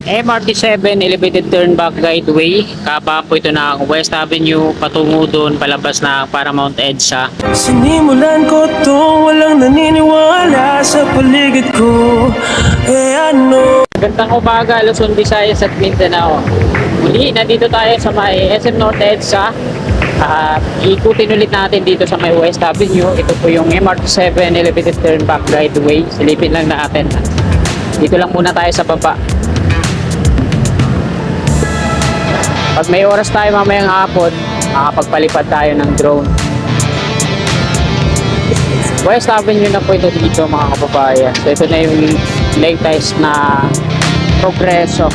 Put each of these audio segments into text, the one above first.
MRT7 Elevated Turnback Guideway. Kaba po ito ng West Avenue patungo doon palabas na Paramount EDSA. Sinimulan ko to, walang naniniwala sa paligid ko. Ano? Gandang umaga, Luzon, Visayas at Mindanao. Muli, nandito tayo sa may SM North EDSA. Ikutin ulit natin dito sa may West Avenue. Ito po yung MRT7 Elevated Turnback Guideway. Silipin lang natin. Dito lang muna tayo sa baba. Pag may oras tayo mamayang hapon, makapagpalipad tayo ng drone. West Avenue na po ito dito mga kababayan. So ito na yung latest na progreso.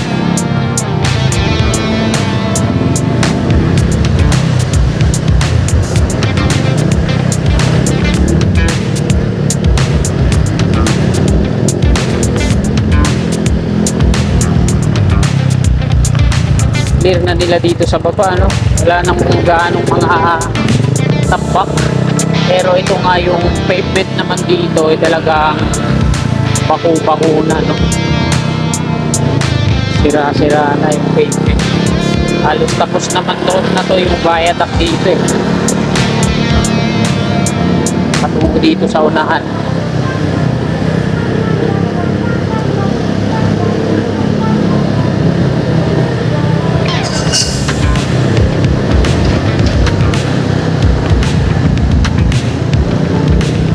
Clear na nila dito sa baba, no? Wala nang gaanong mga tambak. Pero ito nga yung pavement naman dito ay talagang baku-baku na, no? Sira-sira na yung pavement. Halos tapos naman na to yung viaduct dito eh. Patungo dito sa unahan.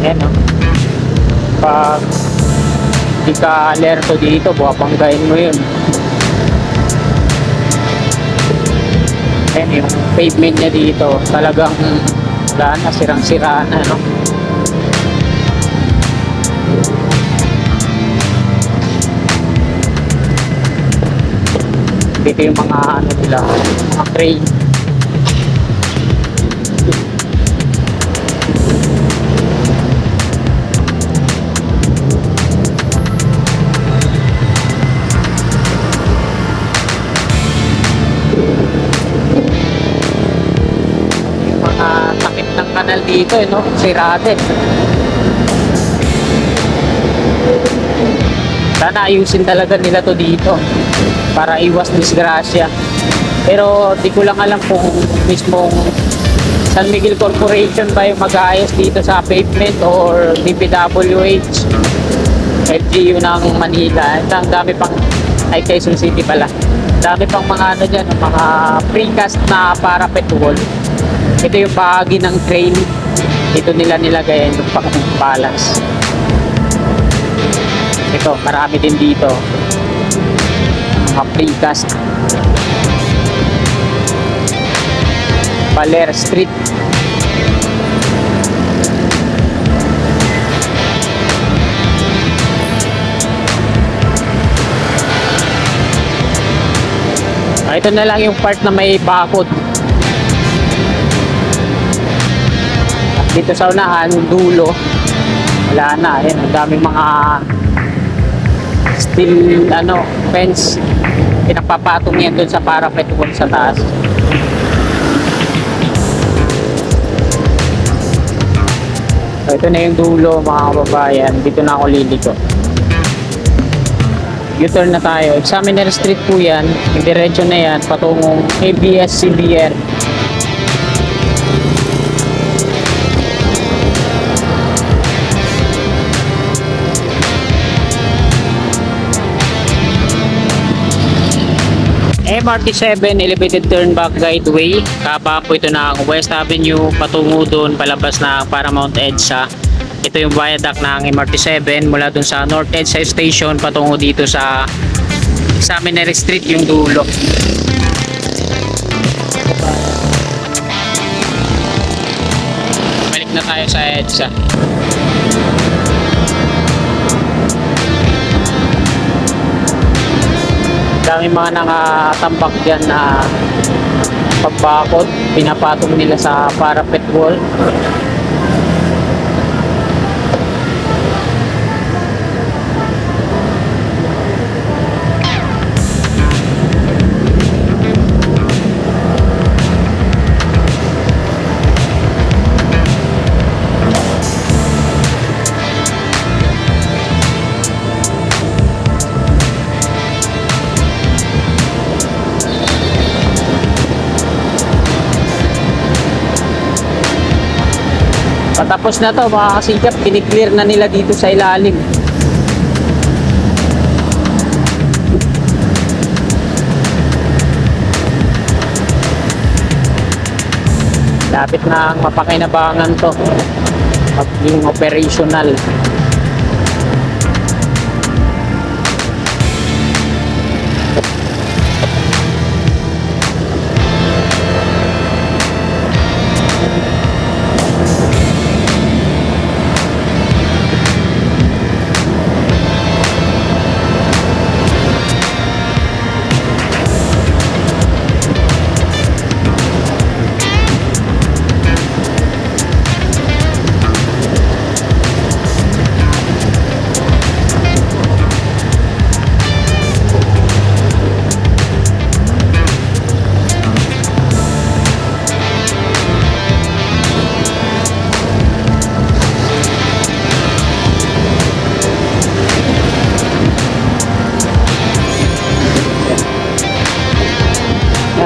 Ayan, no? Pag di ka alerto dito, buwapanggain mo yun. Ayan, yung pavement niya dito talagang wala na, sirang-sira na, no? Dito yung mga ano nila, mga crane. Ng kanal dito, no? Sirade. Sana ayusin talaga nila to dito para iwas disgrasya. Pero di ko lang alam kung mismong San Miguel Corporation ba yung mag-aayos dito sa pavement or DPWH, LGU ng Manila. Ang dami pang, ay Quezon City pala, dami pang mga ano dyan, mga precast na parapet wall. Ito yung bahagi ng crane. Ito nila nilagay yung pang-balance. Ito, marami din dito. Mga precast. Baler Street. Ito na lang yung part na may bakod. Dito sa unahan, dulo, wala na. Ayan, ang daming mga steel fence. Pinapapatong yan dun sa parapet wall sa taas. So, ito na yung dulo mga kababayan. Dito na ako liliko. U-turn na tayo. Examiner Street po yan. Yung diretso na yan patungong ABS-CBN. MRT7 Elevated Turnback Guideway. Kaba po ito ng West Avenue patungo doon palabas na Paramount EDSA. Ito yung viaduct ng MRT7 mula doon sa North EDSA Station patungo dito sa Examiner Street yung dulo. Balik na tayo sa EDSA. Dami mga nakatambak dyan na pagbakod, pinapatong nila sa parapet wall. Patapos na to mga kasikap, kiniklear na nila dito sa ilalim. Lapit na ang mapakinabangan to. Maging operational.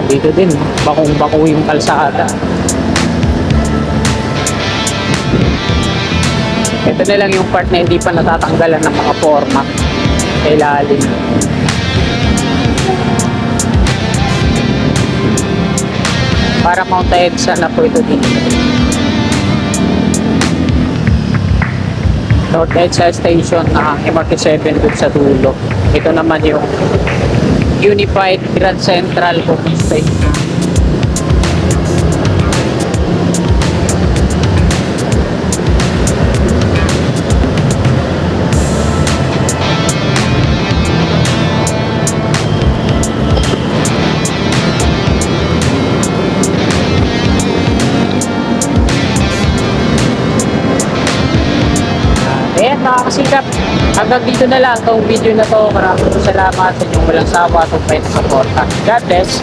Dito din, bakong-bako yung kalsada. Ito na lang yung part na hindi pa natatanggalan ng mga forma sa ilalim. Para Mount EDSA na po ito dito. North EDSA Station na MRT7 dun sa dulo. Ito naman yung Unified Grand Central Booking Station. Ayan mga kasikap, hanggang dito na lang itong video na to. Maraming salamat sa inyong walang sawa at pwede support. God bless!